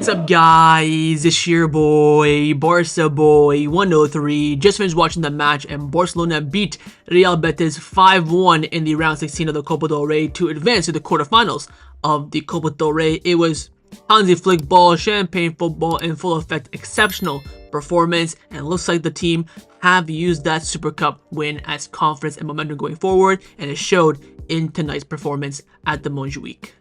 What's up, guys? It's your boy, Barca Boy 103. Just finished watching the match, and Barcelona beat Real Betis 5-1 in the round 16 of the Copa del Rey to advance to the quarterfinals of the Copa del Rey. It was Hansi Flick ball, champagne football in full effect, exceptional performance, and looks like the team have used that Super Cup win as confidence and momentum going forward, and it showed in tonight's performance at the Montjuïc.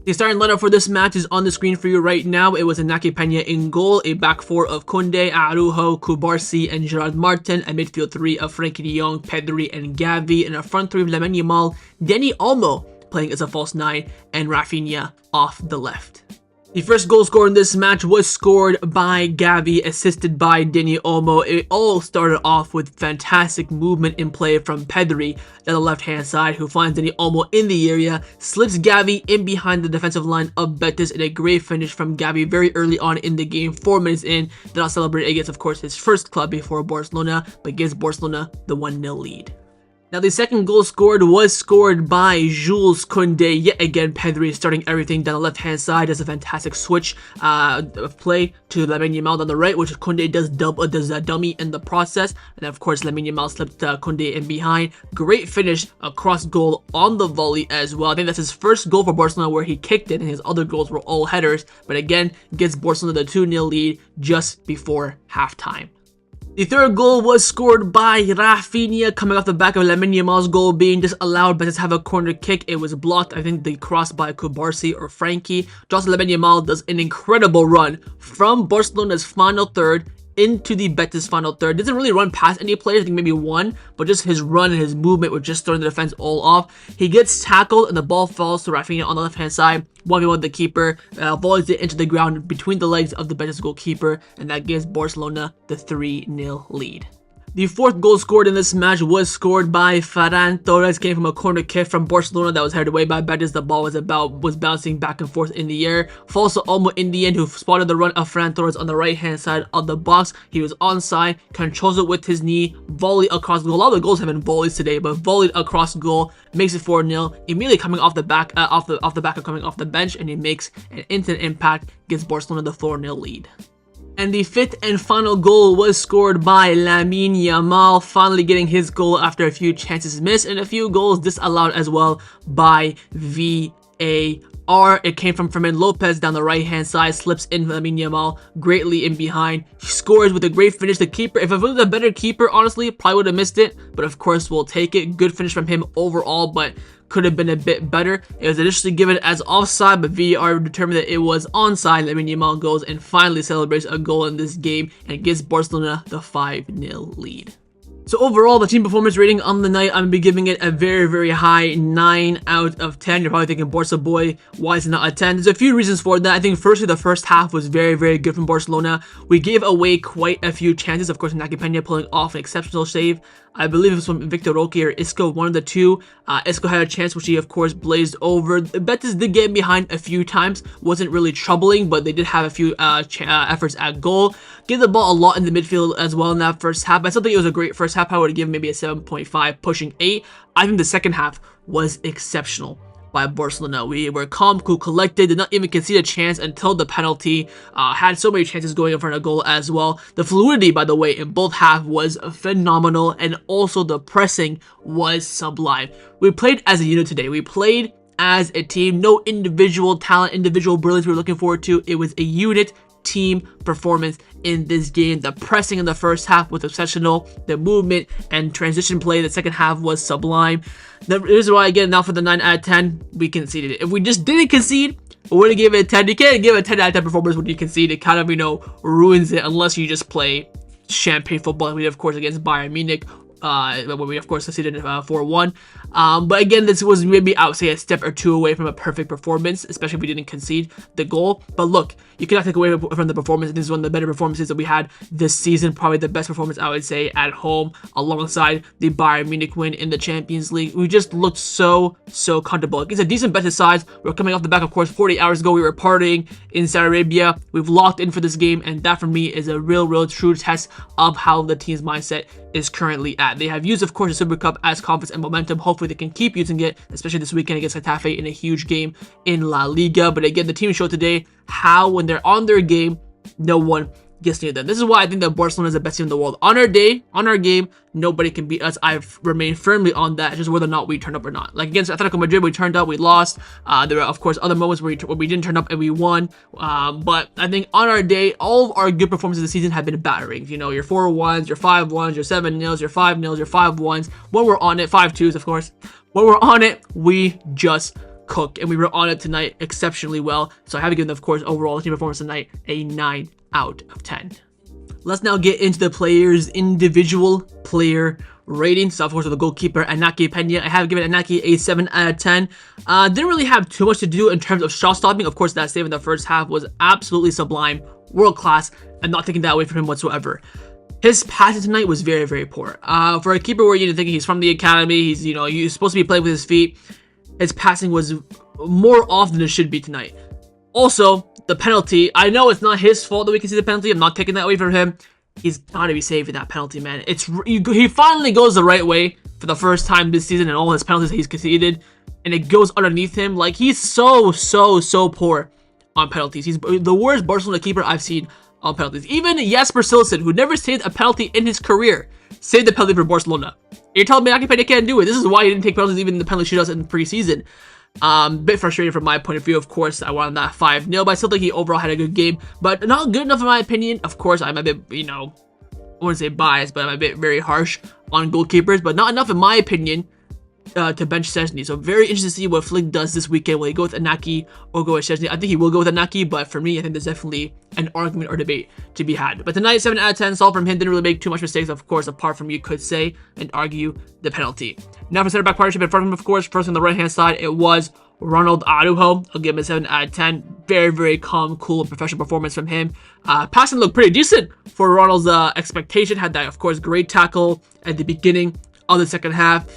The starting lineup for this match is on the screen for you right now. It was Inaki Peña in goal, a back four of Kounde, Araujo, Cubarsí, and Gerard Martin, a midfield three of Frenkie de Jong, Pedri, and Gavi, and a front three of Lamine Yamal, Dani Olmo playing as a false nine, and Raphinha off the left. The first goal scored in this match was scored by Gavi, assisted by Dani Olmo. It all started off with fantastic movement in play from Pedri on the left-hand side, who finds Dani Olmo in the area, slips Gavi in behind the defensive line of Betis, and a great finish from Gavi very early on in the game, 4 minutes in. Did not celebrate against, of course, his first club before Barcelona, but gives Barcelona the 1-0 lead. Now, the second goal scored was scored by Jules Kounde. Yet again, Pedri starting everything down the left-hand side. Does a fantastic switch of play to Lamine Yamal down the right, which Kounde does a dummy in the process. And then, of course, Lamine Yamal slipped Kounde in behind. Great finish across goal on the volley as well. I think that's his first goal for Barcelona where he kicked it, and his other goals were all headers. But again, gets Barcelona the 2-0 lead just before halftime. The third goal was scored by Raphinha, coming off the back of Lamine Yamal's goal being disallowed, but to have a corner kick. It was blocked. I think the cross by Cubarsí or Frenkie. Just Lamine Yamal does an incredible run from Barcelona's final third into the Betis final third. Doesn't really run past any players, I think maybe one, but just his run and his movement were just throwing the defense all off. He gets tackled and the ball falls to Raphinha on the left hand side. 1v1 with the keeper, volleys it into the ground between the legs of the Betis goalkeeper, and that gives Barcelona the 3-0 lead. The fourth goal scored in this match was scored by Ferran Torres. Came from a corner kick from Barcelona that was headed away by Betis. The ball was bouncing back and forth in the air. Falls to Olmo in the end, who spotted the run of Ferran Torres on the right-hand side of the box. He was onside, controls it with his knee, volley across goal. A lot of the goals have been volleys today, but volleyed across goal, makes it 4-0. Immediately coming off the back, off the back of coming off the bench, and he makes an instant impact, gives Barcelona the 4-0 lead. And the fifth and final goal was scored by Lamine Yamal, finally getting his goal after a few chances missed and a few goals disallowed as well by VAR. It came from Fermin Lopez down the right-hand side, slips in Lamine Yamal greatly in behind. He scores with a great finish. The keeper, if it was a better keeper, honestly, probably would have missed it. But of course, we'll take it. Good finish from him overall, but could have been a bit better. It was initially given as offside, but VAR determined that it was onside. Lamine Yamal goes and finally celebrates a goal in this game and gives Barcelona the 5-0 lead. So overall, the team performance rating on the night, I'm going to be giving it a very, very high 9 out of 10. You're probably thinking, Barca boy, why is it not a 10? There's a few reasons for that. I think firstly, the first half was very, very good from Barcelona. We gave away quite a few chances. Of course, Inaki Peña pulling off an exceptional save. I believe it was from Victor Roque or Isco, one of the two. Isco had a chance, which he, of course, blazed over. Betis did get behind a few times. Wasn't really troubling, but they did have a few efforts at goal. Gave the ball a lot in the midfield as well in that first half. I still think it was a great first half. I would have given maybe a 7.5, pushing 8. I think the second half was exceptional by Barcelona. We were calm, cool, collected, did not even concede a chance until the penalty. Had so many chances going in front of goal as well. The fluidity, by the way, in both halves was phenomenal, and also the pressing was sublime. We played as a unit today. We played as a team. No individual talent, individual brilliance we were looking forward to. It was a unit team performance in this game. The pressing in the first half was exceptional. The movement and transition play in the second half was sublime. The reason why, again, now for the 9 out of 10, we conceded it. If we just didn't concede, we would have given it a 10. You can't give a 10 out of 10 performance when you concede. It kind of, ruins it unless you just play champagne football. We did, of course, against Bayern Munich. When we, of course, succeeded 4-1. But again, this was maybe, I would say, a step or two away from a perfect performance, especially if we didn't concede the goal. But look, you cannot take away from the performance. This is one of the better performances that we had this season. Probably the best performance, I would say, at home, alongside the Bayern Munich win in the Champions League. We just looked so comfortable. It's a decent Betis side. We're coming off the back, of course, 40 hours ago. We were partying in Saudi Arabia. We've locked in for this game, and that, for me, is a real true test of how the team's mindset is currently at. that. They have used, of course, the Super Cup as confidence and momentum. Hopefully, they can keep using it, especially this weekend against Getafe in a huge game in La Liga. But again, the team showed today how when they're on their game, no one gets near them. This is why I think that Barcelona is the best team in the world. On our day, on our game, nobody can beat us. I've remained firmly on that, just whether or not we turned up or not. Like against Atletico Madrid, we turned up, we lost. There were, of course, other moments where we didn't turn up and we won. But I think on our day, all of our good performances this season have been batterings. You know, your 4-1s, your 5-1s, your 7-0s, your 5-0s, your 5-1s. When we're on it, 5-2s, of course. When we're on it, we just cook. And we were on it tonight exceptionally well. So I have to give them, of course, overall team performance tonight a 9 out of 10. Let's now get into the players' individual player ratings. So, of course, with the goalkeeper, Iñaki Peña, I have given Iñaki a 7 out of 10. Didn't really have too much to do in terms of shot stopping. Of course, that save in the first half was absolutely sublime, world class, and not taking that away from him whatsoever. His passing tonight was very, very poor. For a keeper where you're thinking he's from the academy, he's supposed to be playing with his feet, his passing was more off than it should be tonight. Also, the penalty, I know it's not his fault that we can see the penalty. I'm not taking that away from him. He's got to be saving that penalty, man. He finally goes the right way for the first time this season in all his penalties that he's conceded, and it goes underneath him. Like, he's so poor on penalties. He's the worst Barcelona keeper I've seen on penalties. Even Jasper Silsen, who never saved a penalty in his career, saved the penalty for Barcelona. You're telling me Iñaki Peña can't do it. This is why he didn't take penalties even in the penalty shootouts in preseason. Bit frustrating from my point of view. Of course, I wanted that 5-0, but I still think he overall had a good game, but not good enough in my opinion. Of course, I'm a bit, I wouldn't say biased, but I'm a bit very harsh on goalkeepers, but not enough in my opinion to bench Szczęsny. So very interested to see what Flick does this weekend. Will he go with Iñaki or go with Szczęsny? I think he will go with Iñaki, but for me, I think there's definitely an argument or debate to be had. But tonight, 7 out of 10, solid from him. Didn't really make too much mistakes, of course, apart from you could say and argue the penalty. Now for center back partnership in front of him, of course, first on the right hand side, it was Ronald Araujo. I'll give him a 7 out of 10. Very, very calm, cool, and professional performance from him. Passing looked pretty decent for Ronald's expectation. Had that, of course, great tackle at the beginning of the second half.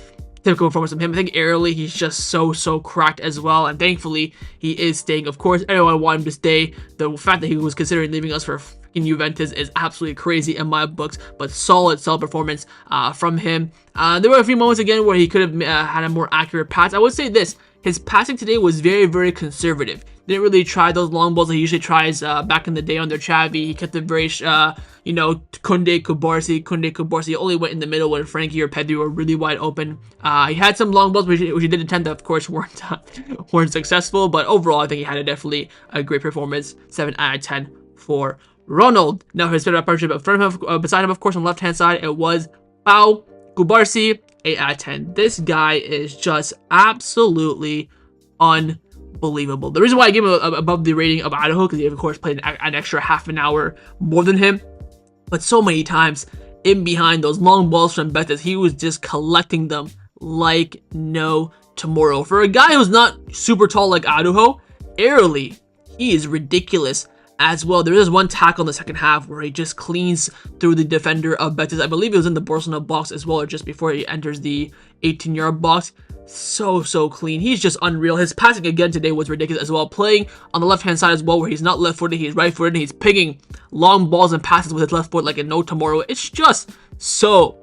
Typical performance from him. I think aerially, he's just so cracked as well. And thankfully, he is staying. Of course, everyone wanted him to stay. The fact that he was considering leaving us for fucking Juventus is absolutely crazy in my books. But solid performance from him. There were a few moments again where he could have had a more accurate pass. I would say this. His passing today was very, very conservative. Didn't really try those long balls that he usually tries back in the day under Xavi. He kept it very, Kounde, Kubarsi. He only went in the middle when Frankie or Pedri were really wide open. He had some long balls, which he did attempt that, of course, weren't successful. But overall, I think he had definitely a great performance. 7 out of 10 for Ronald. Now, his favorite partnership in front of him, beside him, of course, on the left-hand side, it was Pau Kubarsi. 8 out of 10. This guy is just absolutely unbelievable. The reason why I give him above the rating of Araujo, because he, of course, played an extra half an hour more than him. But so many times in behind those long balls from Betis, he was just collecting them like no tomorrow. For a guy who's not super tall like Araujo, aerially, he is ridiculous as well. There is one tackle in the second half where he just cleans through the defender of Betis. I believe it was in the Barcelona box as well, or just before he enters the 18-yard box. So clean. He's just unreal. His passing again today was ridiculous as well. Playing on the left-hand side as well, where he's not left-footed, he's right-footed, and he's picking long balls and passes with his left foot like a no tomorrow. It's just so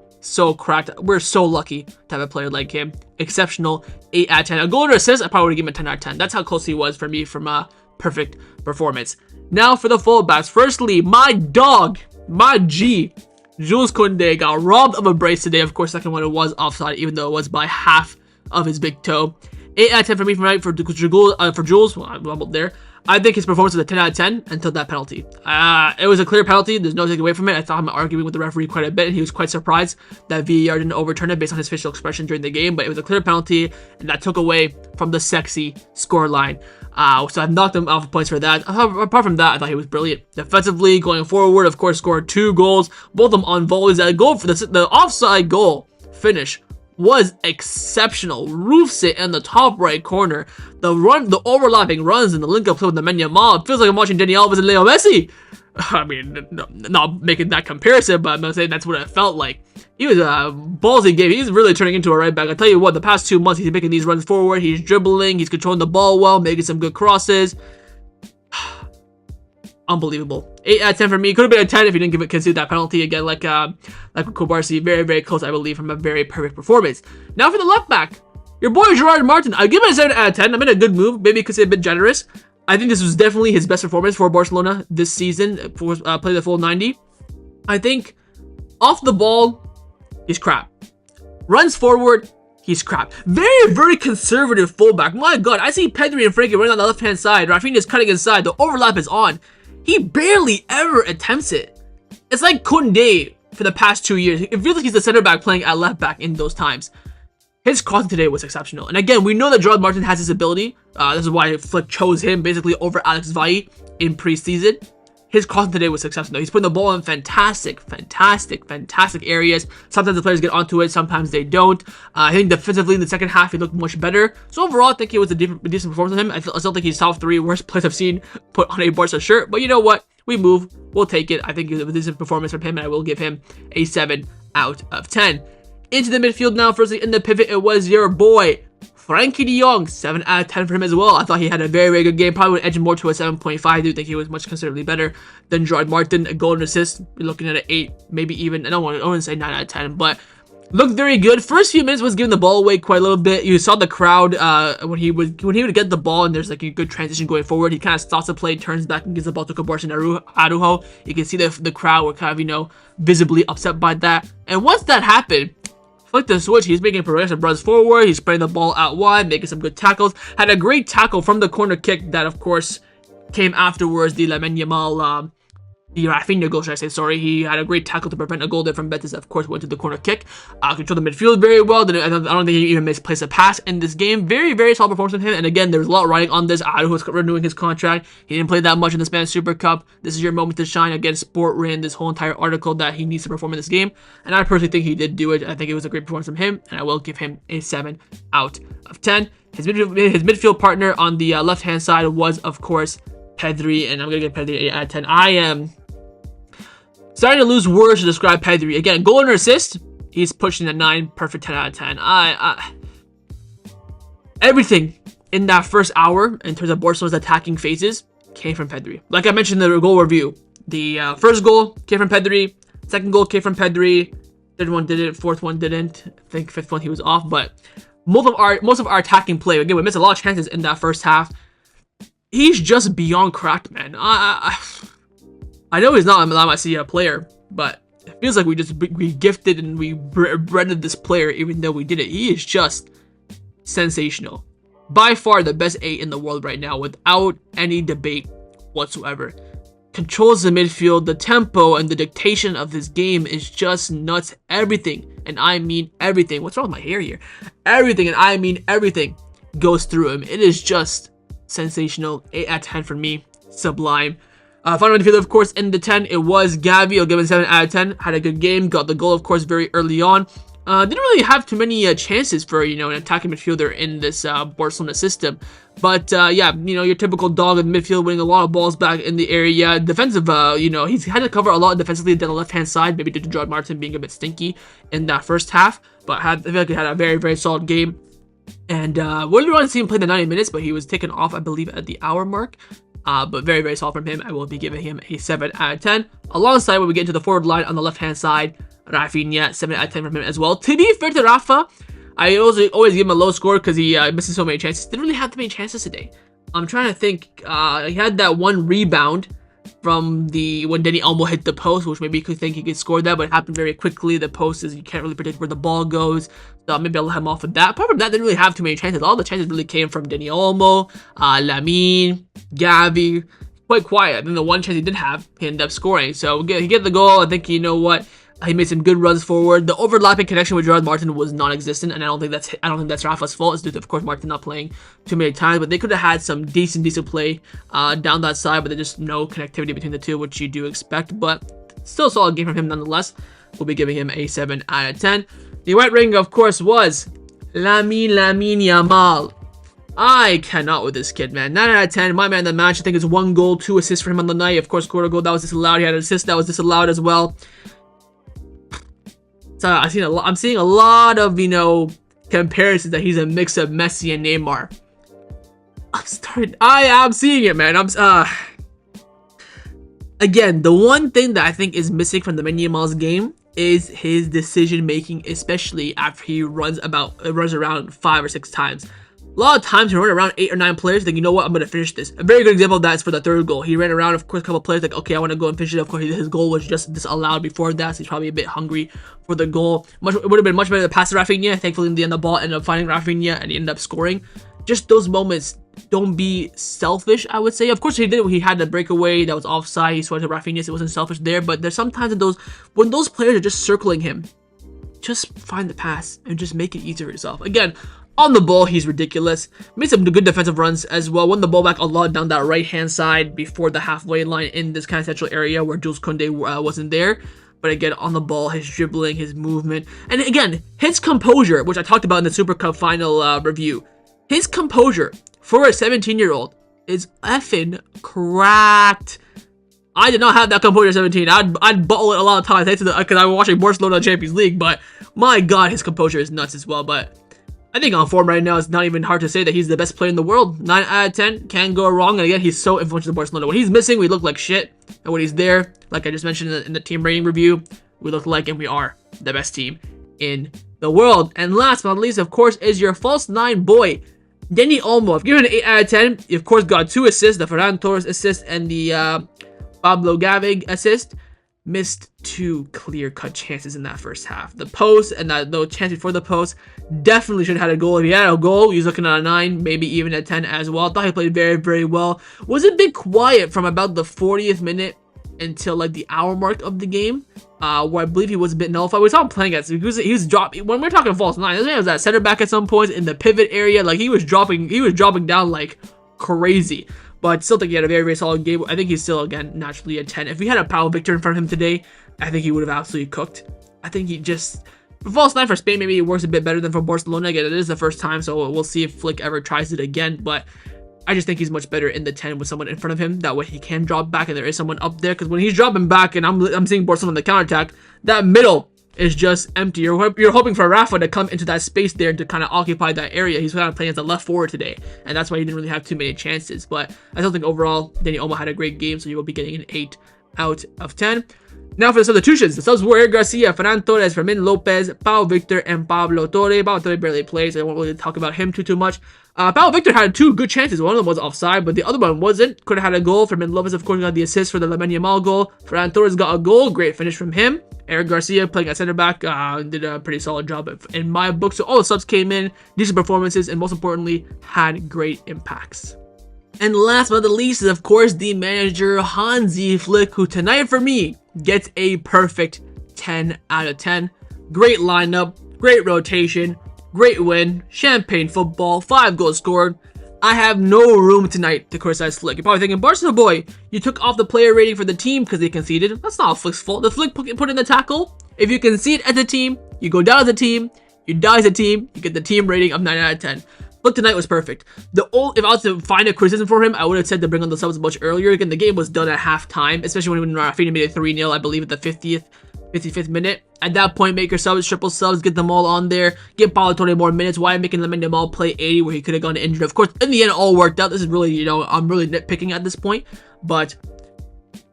cracked. We're so lucky to have a player like him. Exceptional. 8 out of 10. A goal and assist, I probably would give him a 10 out of 10. That's how close he was for me from a perfect performance. Now for the fullbacks. Firstly, my dog, my G, Jules Kounde got robbed of a brace today. Of course, second one it was offside, even though it was by half of his big toe. 8 out of 10 for me for Jules. Well, I'm up there. I think his performance was a 10 out of 10 until that penalty. It was a clear penalty. There's no taking away from it. I saw him arguing with the referee quite a bit, and he was quite surprised that VAR didn't overturn it based on his facial expression during the game. But it was a clear penalty, and that took away from the sexy scoreline. So I've knocked him off points for that. Apart from that, I thought he was brilliant. Defensively, going forward, of course, scored 2 goals, both of them on volleys. That goal for the offside goal finish was exceptional. Roofs it in the top right corner. The overlapping runs and the link-up play with Lamine Yamal. It feels like I'm watching Dani Alves and Leo Messi. I mean, not making that comparison, but I'm saying that's what it felt like. He was a ballsy game. He's really turning into a right back. I tell you what, the past 2 months, he's making these runs forward. He's dribbling. He's controlling the ball well, making some good crosses. unbelievable. 8 out of 10 for me. Could have been a 10 if he didn't concede that penalty again, like with Kobarsi. Very, very close, I believe, from a very perfect performance. Now for the left back, your boy Gerard Martin. I give him a 7 out of 10. I'm in a good move. Maybe because it's a bit generous. I think this was definitely his best performance for Barcelona this season. For play the full 90. I think off the ball, he's crap. Runs forward, he's crap. Very, very conservative fullback. My God, I see Pedri and Frankie running on the left-hand side. Raphinha is cutting inside. The overlap is on. He barely ever attempts it. It's like Kounde for the past 2 years. It feels like he's the center back playing at left back in those times. His crossing today was exceptional. And again, we know that Gerard Martin has this ability. This is why Flick chose him basically over Alex Valle in preseason. His crossing today was exceptional. He's putting the ball in fantastic areas. Sometimes the players get onto it, sometimes they don't. I think defensively in the second half, he looked much better. So overall, I think it was a decent performance from him. I still think he's top 3 worst players I've seen put on a Barca shirt. But you know what? We move. We'll take it. I think it was a decent performance from him, and I will give him a 7 out of 10. Into the midfield now. Firstly, in the pivot, it was your boy, Frankie de Jong. 7 out of 10 for him as well. I thought he had a very, very good game. Probably would edge him more to a 7.5. I do think he was much considerably better than Gerard Martin. A goal and assist. We're looking at an 8, maybe even. I don't want to say 9 out of 10, but looked very good. First few minutes was giving the ball away quite a little bit. You saw the crowd when he would get the ball and there's like a good transition going forward. He kind of stops the play, turns back, and gives the ball to Kobarsi and Araujo. You can see the crowd were kind of visibly upset by that. And once that happened, flick the switch, he's making progressive runs forward. He's spraying the ball out wide, making some good tackles. Had a great tackle from the corner kick that, of course, came afterwards. The Lamine Yamal, the Raphinha goal, should I say, sorry. He had a great tackle to prevent a goal there from Betis. Of course, went to the corner kick. Controlled the midfield very well. I don't think he even misplaced a pass in this game. Very, very solid performance from him. And again, there's a lot riding on this. Araujo is renewing his contract. He didn't play that much in the Spanish Super Cup. This is your moment to shine. Again, Sport ran this whole entire article that he needs to perform in this game. And I personally think he did do it. I think it was a great performance from him. And I will give him a 7 out of 10. His midfield partner on the left-hand side was, of course, Pedri. And I'm going to give Pedri 8 out of 10. I am starting to lose words to describe Pedri. Again, goal and assist, he's pushing a 9, perfect 10 out of 10. Everything in that first hour, in terms of Barcelona's attacking phases, came from Pedri. Like I mentioned in the goal review, the first goal came from Pedri, second goal came from Pedri, third one didn't, fourth one didn't, I think fifth one he was off, but most of our attacking play, again, we missed a lot of chances in that first half. He's just beyond cracked, man. I know he's not a La Masia player, but it feels like we gifted and we breaded this player even though we did it. He is just sensational. By far the best 8 in the world right now without any debate whatsoever. Controls the midfield, the tempo and the dictation of his game is just nuts. Everything, and I mean everything. What's wrong with my hair here? Everything, and I mean everything, goes through him. It is just sensational. 8 out of 10 for me. Sublime. Final midfielder, of course, in the 10, it was Gavi. I'll give it 7 out of 10. Had a good game. Got the goal, of course, very early on. Didn't really have too many chances for, an attacking midfielder in this Barcelona system. But, yeah, your typical dog in midfield, winning a lot of balls back in the area. Defensive, he's had to cover a lot defensively down the left-hand side, maybe due to Gerard Martin being a bit stinky in that first half. But I feel like he had a very, very solid game. And we wanted to see him play the 90 minutes, but he was taken off, I believe, at the hour mark. But very, very solid from him. I will be giving him a 7 out of 10. Alongside, when we get into the forward line on the left-hand side, Raphinha, 7 out of 10 from him as well. To be fair to Rafa, I always give him a low score because he misses so many chances. Didn't really have too many chances today. I'm trying to think. He had that one rebound from when Dani Olmo hit the post, which maybe you could think he could score that, but it happened very quickly. The post is, you can't really predict where the ball goes, so maybe I'll let him off with that. Apart from that, didn't really have too many chances. All the chances really came from Dani Olmo, Lamine, Gavi. Quite quiet. I think the one chance he did have, he ended up scoring. So he get the goal. I think, he made some good runs forward. The overlapping connection with Gerard Martin was non-existent, and I don't think that's Rafa's fault. It's due to, of course, Martin not playing too many times, but they could have had some decent play down that side, but there's just no connectivity between the two, which you do expect. But still a solid game from him nonetheless. We'll be giving him a 7 out of 10. The white ring, of course, was Lamine Yamal. I cannot with this kid, man. 9 out of 10. My man of the match. I think it's 1 goal, 2 assists for him on the night. Of course, scored a goal that was disallowed. He had an assist that was disallowed as well. So I'm seeing a lot of, comparisons that he's a mix of Messi and Neymar. I am seeing it, man. Again, the one thing that I think is missing from the Lamine Yamal's game is his decision making, especially after he runs around 5 or 6 times. A lot of times he runs around 8 or 9 players, like, you know what, I'm going to finish this. A very good example of that is for the third goal. He ran around, of course, a couple of players, like, okay, I want to go and finish it. Of course, his goal was just disallowed before that, so he's probably a bit hungry for the goal. It would have been much better to pass to Raphinha. Thankfully, in the end, the ball ended up finding Raphinha, and he ended up scoring. Just those moments, don't be selfish, I would say. Of course, he had the breakaway that was offside. He swung to Raphinha, so it wasn't selfish there. But there's sometimes when those players are just circling him, just find the pass and just make it easier for yourself. Again, on the ball, he's ridiculous. Made some good defensive runs as well. Won the ball back a lot down that right-hand side before the halfway line in this kind of central area where Jules Kounde wasn't there. But again, on the ball, his dribbling, his movement, and again, his composure, which I talked about in the Super Cup final review. His composure for a 17-year-old is effing cracked. I did not have that composure at 17. I'd bottle it a lot of times because I was watching Barcelona Champions League, but my God, his composure is nuts as well. But I think on form right now, it's not even hard to say that he's the best player in the world. 9 out of 10, can't go wrong. And again, he's so influential in Barcelona. When he's missing, we look like shit. And when he's there, like I just mentioned in the team rating review, we look like and we are the best team in the world. And last but not least, of course, is your false 9 boy, Dani Olmo. I've given it an 8 out of 10. He, of course, got 2 assists, the Ferran Torres assist and the Pablo Gavi assist. Missed 2 clear-cut chances in that first half. The post and the chance before the post definitely should have had a goal. If he had a goal, he was looking at a 9, maybe even a 10 as well. Thought he played very, very well. Was a bit quiet from about the 40th minute until like the hour mark of the game, where I believe he was a bit nullified. We saw him playing at, he was dropping. When we're talking false 9, this man was at center back at some points in the pivot area. Like he was dropping down like crazy. But still think he had a very, very solid game. I think he's still, again, naturally a 10. If we had a Pau Victor in front of him today, I think he would have absolutely cooked. I think he just... For false 9 for Spain, maybe it works a bit better than for Barcelona. Again, it is the first time, so we'll see if Flick ever tries it again. But I just think he's much better in the 10 with someone in front of him. That way he can drop back and there is someone up there. Because when he's dropping back and I'm seeing Barcelona on the counterattack, that middle is just empty. You're hoping for Rafa to come into that space there to kind of occupy that area. He's kind of playing as a left forward today, and that's why he didn't really have too many chances. But I still think overall, Dani Olmo had a great game, so he will be getting an 8 out of 10. Now for the substitutions. The subs were Eric Garcia, Ferran Torres, Fermin Lopez, Pau Victor, and Pablo Torre. Pablo Torre barely plays, so I won't really talk about him too much. Pau Victor had 2 good chances. One of them was offside, but the other one wasn't. Could have had a goal. Fermin Lopez, of course, got the assist for the Lamine Yamal goal. Ferran Torres got a goal. Great finish from him. Eric Garcia, playing at center back, did a pretty solid job in my book. So all the subs came in, decent performances, and most importantly, had great impacts. And last but not least is, of course, the manager, Hansi Flick, who tonight for me gets a perfect 10 out of 10. Great lineup, great rotation, great win, champagne football, 5 goals scored. I have no room tonight to criticize Flick. You're probably thinking, Barcelona boy, you took off the player rating for the team because they conceded. That's not Flick's fault. The Flick put in the tackle. If you concede as a team, you go down as a team, you die as a team, you get the team rating of 9 out of 10. Flick tonight was perfect. If I was to find a criticism for him, I would have said to bring on the subs much earlier. Again, the game was done at halftime, especially when Raphinha made it 3-0, I believe, at the 55th minute. At that point, make your subs, triple subs, get them all on there. Give Pablo Torre more minutes. Why making Lamine Yamal play 80 where he could have gone injured? Of course, in the end, it all worked out. This is really, I'm really nitpicking at this point. But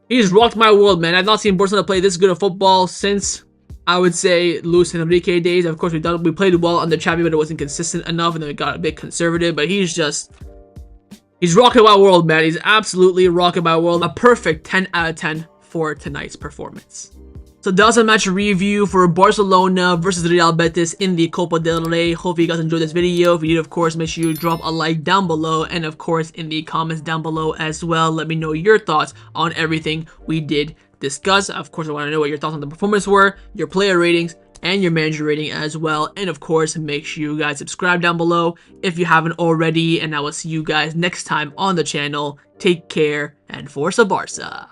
he's rocked my world, man. I've not seen Barcelona play this good of football since, I would say, Luis Enrique days. Of course, we played well under Xavi, but it wasn't consistent enough, and then we got a bit conservative. But he's rocking my world, man. He's absolutely rocking my world. A perfect 10 out of 10 for tonight's performance. So that's a match review for Barcelona versus Real Betis in the Copa del Rey. Hope you guys enjoyed this video. If you did, of course, make sure you drop a like down below. And of course, in the comments down below as well, let me know your thoughts on everything we did discuss. Of course, I want to know what your thoughts on the performance were, your player ratings, and your manager rating as well. And of course, make sure you guys subscribe down below if you haven't already. And I will see you guys next time on the channel. Take care and Forza Barca.